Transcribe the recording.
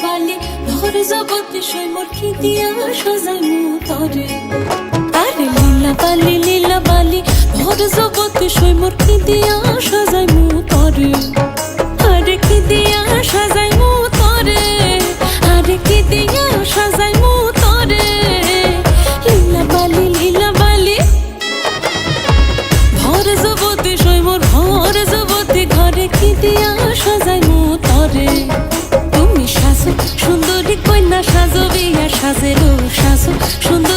বালি ভর জগতে সই মোর কি দিয়া সাজাইমু তরে। আরে লীলা বালি ভর জগতে সই মোর কি দিয়া সাজাইমু তরে। আরে কি দিয়া সাজাইমু তরে, আরে কি দিয়া সাজাইমু তরে। লীলা বালি ভর জগতে সই মোর ভর জগতে ঘরে কি দিয়া সাজাইমু তরে। তুমি সাজো সুন্দরী কন্যা সাজো বিয়া সাজেরও সাজো সুন্দর